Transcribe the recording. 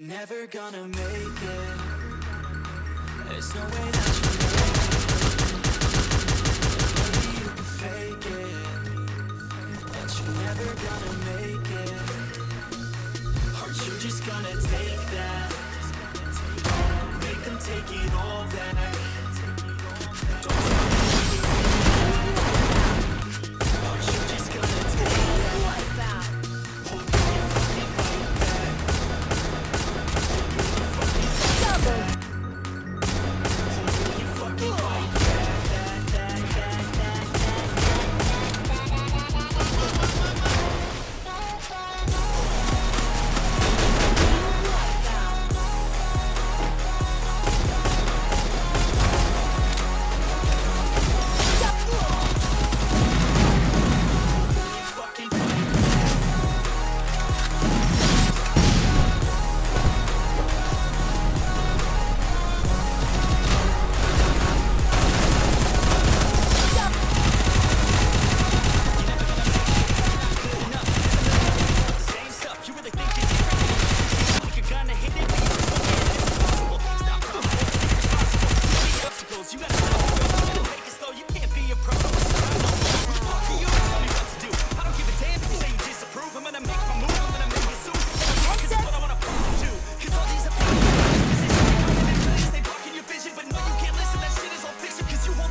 Never gonna make it. There's no way that you make it. Maybe you can fake it, but you're never gonna make it. Are you just gonna take that? Make them take it all back. Don't